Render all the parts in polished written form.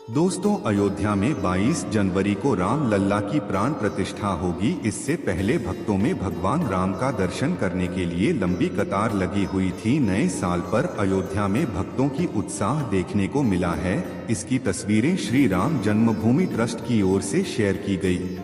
दोस्तों, अयोध्या में 22 जनवरी को राम लल्ला की प्राण प्रतिष्ठा होगी। इससे पहले भक्तों में भगवान राम का दर्शन करने के लिए लंबी कतार लगी हुई थी। नए साल पर अयोध्या में भक्तों की उत्साह देखने को मिला है। इसकी तस्वीरें श्री राम जन्मभूमि ट्रस्ट की ओर से शेयर की गई।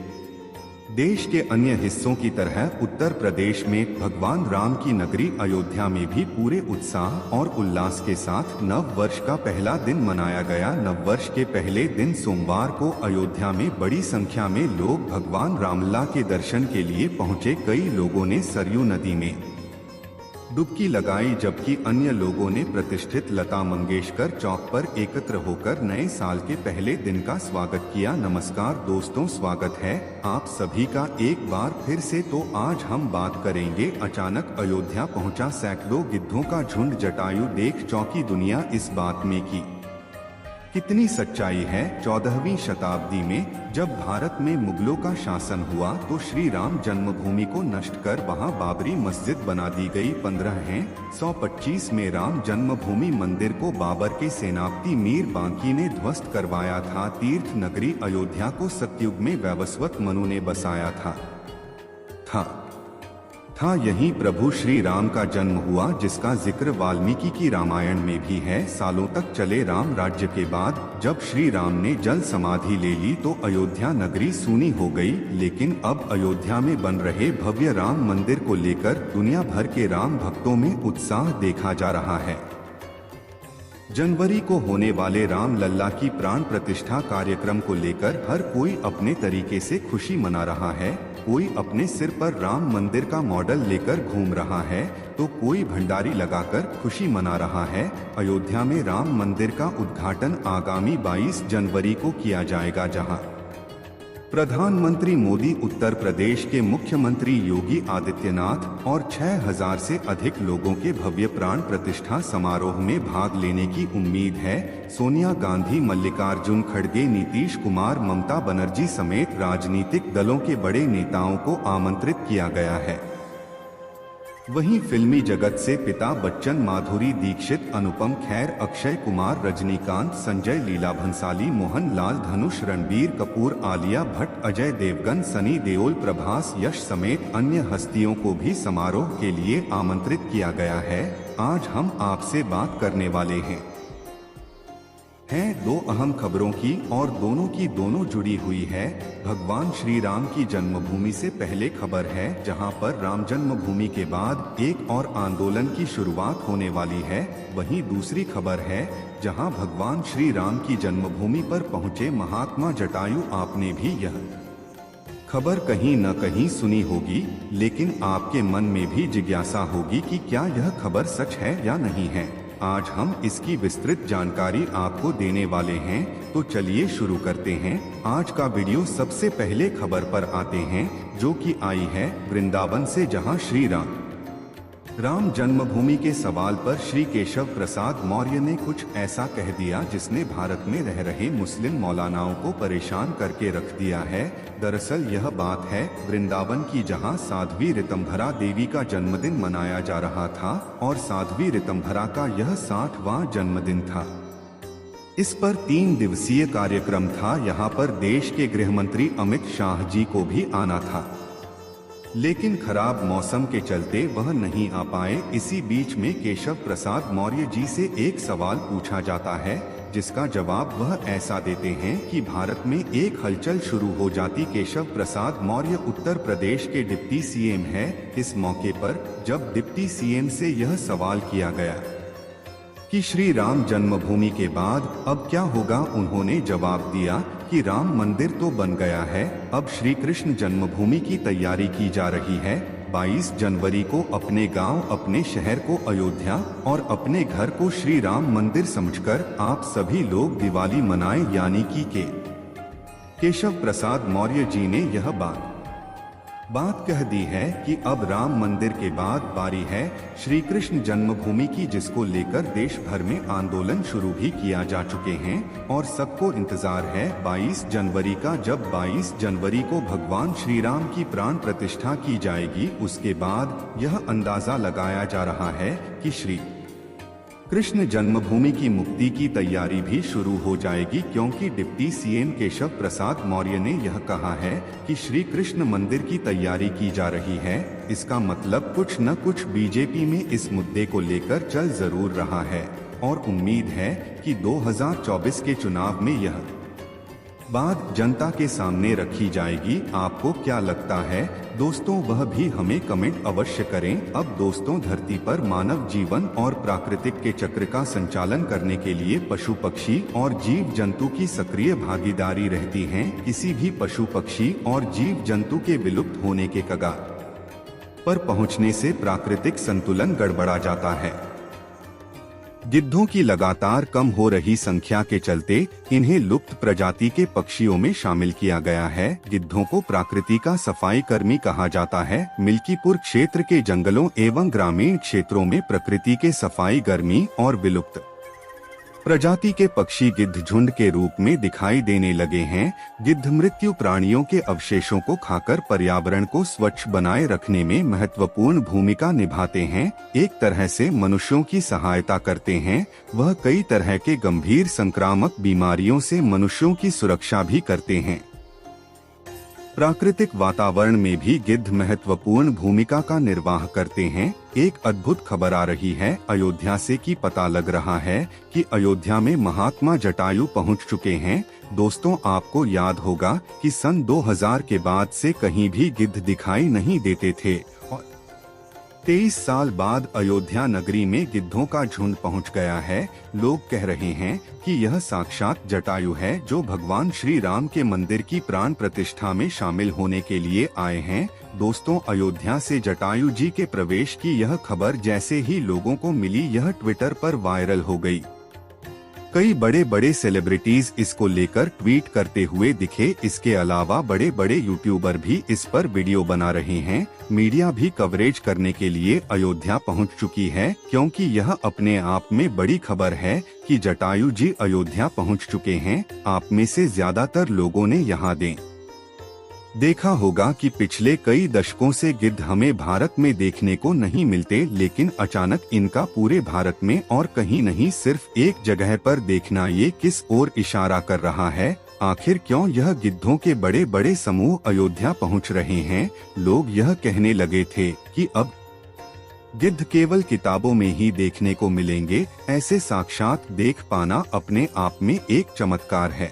देश के अन्य हिस्सों की तरह उत्तर प्रदेश में भगवान राम की नगरी अयोध्या में भी पूरे उत्साह और उल्लास के साथ नव वर्ष का पहला दिन मनाया गया। नव वर्ष के पहले दिन सोमवार को अयोध्या में बड़ी संख्या में लोग भगवान रामलला के दर्शन के लिए पहुंचे। कई लोगों ने सरयू नदी में डुबकी लगाई, जबकि अन्य लोगों ने प्रतिष्ठित लता मंगेशकर चौक पर एकत्र होकर नए साल के पहले दिन का स्वागत किया। नमस्कार दोस्तों, स्वागत है आप सभी का एक बार फिर से। तो आज हम बात करेंगे, अचानक अयोध्या पहुंचा सैकड़ों गिद्धों का झुंड, जटायु देख चौंकी दुनिया। इस बात में की कितनी सच्चाई है। 14वीं शताब्दी में जब भारत में मुगलों का शासन हुआ तो श्री राम जन्मभूमि को नष्ट कर वहां बाबरी मस्जिद बना दी गई। 1525 में राम जन्मभूमि मंदिर को बाबर के सेनापति मीर बांकी ने ध्वस्त करवाया था। तीर्थ नगरी अयोध्या को सतयुग में वैवस्वत मनु ने बसाया था। यहीं प्रभु श्री राम का जन्म हुआ, जिसका जिक्र वाल्मीकि की रामायण में भी है। सालों तक चले राम राज्य के बाद जब श्री राम ने जल समाधि ले ली तो अयोध्या नगरी सूनी हो गई। लेकिन अब अयोध्या में बन रहे भव्य राम मंदिर को लेकर दुनिया भर के राम भक्तों में उत्साह देखा जा रहा है। जनवरी को होने वाले राम लल्ला की प्राण प्रतिष्ठा कार्यक्रम को लेकर हर कोई अपने तरीके से खुशी मना रहा है। कोई अपने सिर पर राम मंदिर का मॉडल लेकर घूम रहा है तो कोई भंडारी लगाकर खुशी मना रहा है। अयोध्या में राम मंदिर का उद्घाटन आगामी 22 जनवरी को किया जाएगा, जहां प्रधानमंत्री मोदी, उत्तर प्रदेश के मुख्यमंत्री योगी आदित्यनाथ और 6000 से अधिक लोगों के भव्य प्राण प्रतिष्ठा समारोह में भाग लेने की उम्मीद है। सोनिया गांधी, मल्लिकार्जुन खड़गे, नीतीश कुमार, ममता बनर्जी समेत राजनीतिक दलों के बड़े नेताओं को आमंत्रित किया गया है। वहीं फिल्मी जगत से पिता बच्चन, माधुरी दीक्षित, अनुपम खेर, अक्षय कुमार, रजनीकांत, संजय लीला भंसाली, मोहन लाल, धनुष, रणबीर कपूर, आलिया भट्ट, अजय देवगन, सनी देओल, प्रभास, यश समेत अन्य हस्तियों को भी समारोह के लिए आमंत्रित किया गया है। आज हम आपसे बात करने वाले हैं दो अहम खबरों की, और दोनों की दोनों जुड़ी हुई है। भगवान श्री राम की जन्मभूमि से पहले खबर है, जहां पर राम जन्मभूमि के बाद एक और आंदोलन की शुरुआत होने वाली है। वहीं दूसरी खबर है जहां भगवान श्री राम की जन्मभूमि पर पहुंचे महात्मा जटायु। आपने भी यह खबर कहीं न कहीं सुनी होगी, लेकिन आपके मन में भी जिज्ञासा होगी कि क्या यह खबर सच है या नहीं है। आज हम इसकी विस्तृत जानकारी आपको देने वाले हैं, तो चलिए शुरू करते हैं आज का वीडियो। सबसे पहले खबर पर आते हैं, जो कि आई है वृंदावन से, जहां श्री राम जन्मभूमि के सवाल पर श्री केशव प्रसाद मौर्य ने कुछ ऐसा कह दिया जिसने भारत में रह रहे मुस्लिम मौलानाओं को परेशान करके रख दिया है। दरअसल यह बात है वृंदावन की, जहां साध्वी ऋतंभरा देवी का जन्मदिन मनाया जा रहा था और साध्वी ऋतंभरा का यह 60वां जन्मदिन था। इस पर 3 दिवसीय कार्यक्रम था। यहाँ पर देश के गृह मंत्री अमित शाह जी को भी आना था, लेकिन खराब मौसम के चलते वह नहीं आ पाए। इसी बीच में केशव प्रसाद मौर्य जी से एक सवाल पूछा जाता है, जिसका जवाब वह ऐसा देते हैं कि भारत में एक हलचल शुरू हो जाती। केशव प्रसाद मौर्य उत्तर प्रदेश के डिप्टी सीएम है। इस मौके पर जब डिप्टी सीएम से यह सवाल किया गया कि श्री राम जन्मभूमि के बाद अब क्या होगा, उन्होंने जवाब दिया कि राम मंदिर तो बन गया है, अब श्री कृष्ण जन्मभूमि की तैयारी की जा रही है। 22 जनवरी को अपने गांव, अपने शहर को अयोध्या और अपने घर को श्री राम मंदिर समझकर आप सभी लोग दिवाली मनाएं, यानी कि केशव प्रसाद मौर्य जी ने यह बात कह दी है कि अब राम मंदिर के बाद बारी है श्री कृष्ण जन्मभूमि की, जिसको लेकर देश भर में आंदोलन शुरू भी किया जा चुके हैं और सबको इंतजार है 22 जनवरी का। जब 22 जनवरी को भगवान श्री राम की प्राण प्रतिष्ठा की जाएगी, उसके बाद यह अंदाजा लगाया जा रहा है कि श्री कृष्ण जन्मभूमि की मुक्ति की तैयारी भी शुरू हो जाएगी, क्योंकि डिप्टी सीएम केशव प्रसाद मौर्य ने यह कहा है कि श्री कृष्ण मंदिर की तैयारी की जा रही है। इसका मतलब कुछ न कुछ बीजेपी में इस मुद्दे को लेकर चल जरूर रहा है और उम्मीद है कि 2024 के चुनाव में यह बात जनता के सामने रखी जाएगी। आपको क्या लगता है दोस्तों, वह भी हमें कमेंट अवश्य करें। अब दोस्तों, धरती पर मानव जीवन और प्राकृतिक के चक्र का संचालन करने के लिए पशु पक्षी और जीव जंतु की सक्रिय भागीदारी रहती है। किसी भी पशु पक्षी और जीव जंतु के विलुप्त होने के कगार पर पहुंचने से प्राकृतिक संतुलन गड़बड़ा जाता है। गिद्धों की लगातार कम हो रही संख्या के चलते इन्हें लुप्त प्रजाति के पक्षियों में शामिल किया गया है। गिद्धों को प्रकृति का सफाई कर्मी कहा जाता है। मिल्कीपुर क्षेत्र के जंगलों एवं ग्रामीण क्षेत्रों में प्रकृति के सफाई कर्मी और विलुप्त प्रजाति के पक्षी गिद्ध झुंड के रूप में दिखाई देने लगे हैं। गिद्ध मृत्यु प्राणियों के अवशेषों को खाकर पर्यावरण को स्वच्छ बनाए रखने में महत्वपूर्ण भूमिका निभाते हैं। एक तरह से मनुष्यों की सहायता करते हैं। वह कई तरह के गंभीर संक्रामक बीमारियों से मनुष्यों की सुरक्षा भी करते हैं। प्राकृतिक वातावरण में भी गिद्ध महत्वपूर्ण भूमिका का निर्वाह करते हैं। एक अद्भुत खबर आ रही है अयोध्या से कि पता लग रहा है कि अयोध्या में महात्मा जटायु पहुंच चुके हैं। दोस्तों, आपको याद होगा कि सन 2000 के बाद से कहीं भी गिद्ध दिखाई नहीं देते थे और 23 साल बाद अयोध्या नगरी में गिद्धों का झुंड पहुंच गया है। लोग कह रहे हैं कि यह साक्षात जटायु है जो भगवान श्री राम के मंदिर की प्राण प्रतिष्ठा में शामिल होने के लिए आए हैं। दोस्तों, अयोध्या से जटायु जी के प्रवेश की यह खबर जैसे ही लोगों को मिली, यह ट्विटर पर वायरल हो गई। कई बड़े बड़े सेलिब्रिटीज इसको लेकर ट्वीट करते हुए दिखे। इसके अलावा बड़े बड़े यूट्यूबर भी इस पर वीडियो बना रहे हैं। मीडिया भी कवरेज करने के लिए अयोध्या पहुंच चुकी है, क्योंकि यह अपने आप में बड़ी खबर है कि जटायु जी अयोध्या पहुंच चुके हैं। आप में से ज्यादातर लोगों ने यहाँ देखा होगा कि पिछले कई दशकों से गिद्ध हमें भारत में देखने को नहीं मिलते, लेकिन अचानक इनका पूरे भारत में और कहीं नहीं सिर्फ एक जगह पर देखना ये किस ओर इशारा कर रहा है? आखिर क्यों यह गिद्धों के बड़े बड़े समूह अयोध्या पहुंच रहे हैं? लोग यह कहने लगे थे कि अब गिद्ध केवल किताबों में ही देखने को मिलेंगे। ऐसे साक्षात देख पाना अपने आप में एक चमत्कार है।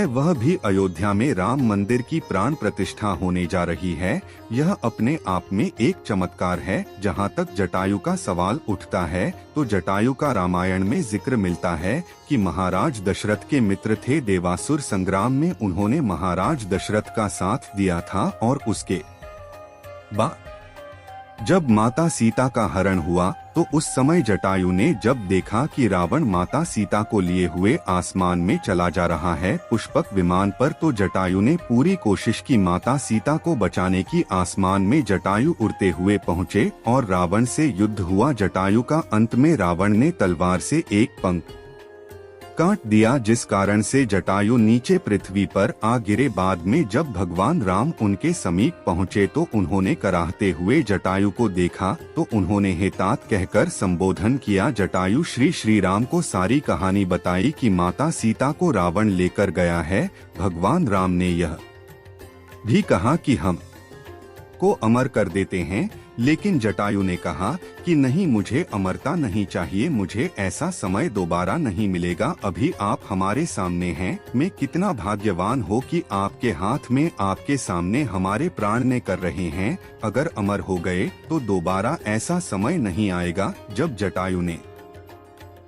वह भी अयोध्या में राम मंदिर की प्राण प्रतिष्ठा होने जा रही है। यह अपने आप में एक चमत्कार है। जहां तक जटायु का सवाल उठता है तो जटायु का रामायण में जिक्र मिलता है कि महाराज दशरथ के मित्र थे। देवासुर संग्राम में उन्होंने महाराज दशरथ का साथ दिया था और उसके बाद जब माता सीता का हरण हुआ तो उस समय जटायु ने जब देखा कि रावण माता सीता को लिए हुए आसमान में चला जा रहा है पुष्पक विमान पर, तो जटायु ने पूरी कोशिश की माता सीता को बचाने की। आसमान में जटायु उड़ते हुए पहुँचे और रावण से युद्ध हुआ। जटायु का अंत में रावण ने तलवार से एक पंख काट दिया, जिस कारण से जटायु नीचे पृथ्वी पर आ गिरे। बाद में जब भगवान राम उनके समीप पहुँचे तो उन्होंने कराहते हुए जटायु को देखा तो उन्होंने हे तात कहकर संबोधन किया। जटायु श्री राम को सारी कहानी बताई कि माता सीता को रावण लेकर गया है। भगवान राम ने यह भी कहा कि हम को अमर कर देते हैं, लेकिन जटायु ने कहा कि नहीं, मुझे अमरता नहीं चाहिए, मुझे ऐसा समय दोबारा नहीं मिलेगा। अभी आप हमारे सामने हैं। मैं कितना भाग्यवान हो कि आपके हाथ में आपके सामने हमारे प्राण ने कर रहे हैं। अगर अमर हो गए तो दोबारा ऐसा समय नहीं आएगा। जब जटायु ने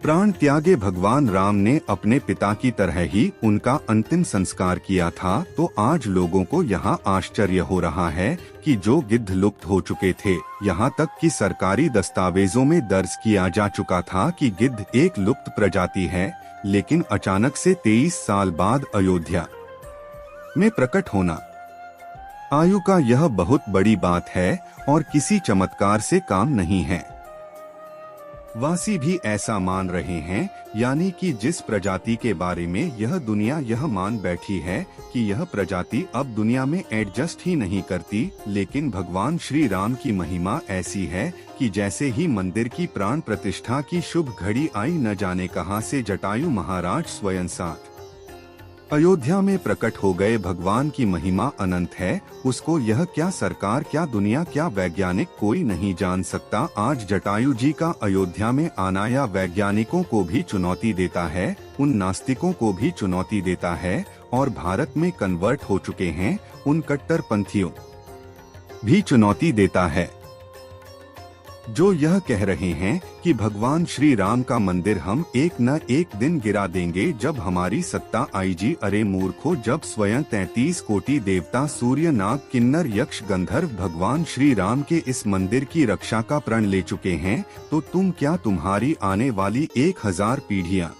प्राण त्यागे, भगवान राम ने अपने पिता की तरह ही उनका अंतिम संस्कार किया था। तो आज लोगों को यहाँ आश्चर्य हो रहा है कि जो गिद्ध लुप्त हो चुके थे, यहाँ तक कि सरकारी दस्तावेजों में दर्ज किया जा चुका था कि गिद्ध एक लुप्त प्रजाति है, लेकिन अचानक से 23 साल बाद अयोध्या में प्रकट होना आयु का यह बहुत बड़ी बात है और किसी चमत्कार से काम नहीं है। वासी भी ऐसा मान रहे हैं, यानी कि जिस प्रजाति के बारे में यह दुनिया यह मान बैठी है कि यह प्रजाति अब दुनिया में एडजस्ट ही नहीं करती, लेकिन भगवान श्री राम की महिमा ऐसी है कि जैसे ही मंदिर की प्राण प्रतिष्ठा की शुभ घड़ी आई, न जाने कहां से जटायु महाराज स्वयं साथ अयोध्या में प्रकट हो गए। भगवान की महिमा अनंत है, उसको यह क्या सरकार, क्या दुनिया, क्या वैज्ञानिक कोई नहीं जान सकता। आज जटायु जी का अयोध्या में आना या वैज्ञानिकों को भी चुनौती देता है, उन नास्तिकों को भी चुनौती देता है, और भारत में कन्वर्ट हो चुके हैं उन कट्टरपंथियों भी चुनौती देता है, जो यह कह रहे हैं कि भगवान श्री राम का मंदिर हम एक न एक दिन गिरा देंगे जब हमारी सत्ता आएगी। अरे मूर्खों, जब स्वयं 33 कोटि देवता सूर्य, नाग, किन्नर, यक्ष, गंधर्व भगवान श्री राम के इस मंदिर की रक्षा का प्रण ले चुके हैं, तो तुम क्या, तुम्हारी आने वाली 1000 पीढ़ियां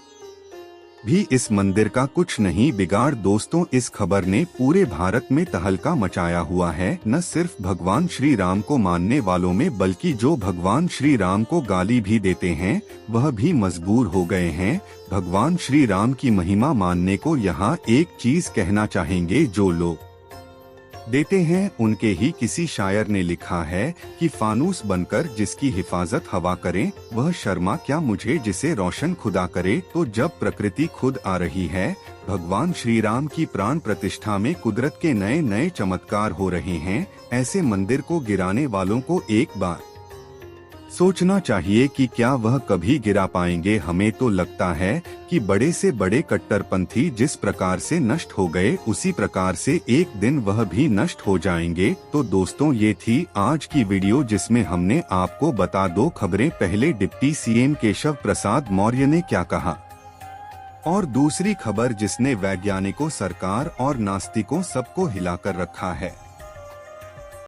भी इस मंदिर का कुछ नहीं बिगाड़। दोस्तों, इस खबर ने पूरे भारत में तहलका मचाया हुआ है। न सिर्फ भगवान श्री राम को मानने वालों में, बल्कि जो भगवान श्री राम को गाली भी देते हैं वह भी मजबूर हो गए हैं भगवान श्री राम की महिमा मानने को। यहाँ एक चीज कहना चाहेंगे, जो लोग देते हैं उनके ही किसी शायर ने लिखा है कि फानूस बनकर जिसकी हिफाजत हवा करे, वह शर्मा क्या मुझे जिसे रोशन खुदा करे। तो जब प्रकृति खुद आ रही है, भगवान श्री राम की प्राण प्रतिष्ठा में कुदरत के नए नए चमत्कार हो रहे हैं, ऐसे मंदिर को गिराने वालों को एक बार सोचना चाहिए कि क्या वह कभी गिरा पाएंगे। हमें तो लगता है कि बड़े से बड़े कट्टरपंथी जिस प्रकार से नष्ट हो गए, उसी प्रकार से एक दिन वह भी नष्ट हो जाएंगे। तो दोस्तों, ये थी आज की वीडियो जिसमें हमने आपको बता दो खबरें। पहले डिप्टी सीएम केशव प्रसाद मौर्य ने क्या कहा, और दूसरी खबर जिसने वैज्ञानिकों, सरकार और नास्तिकों सबको हिलाकर रखा है।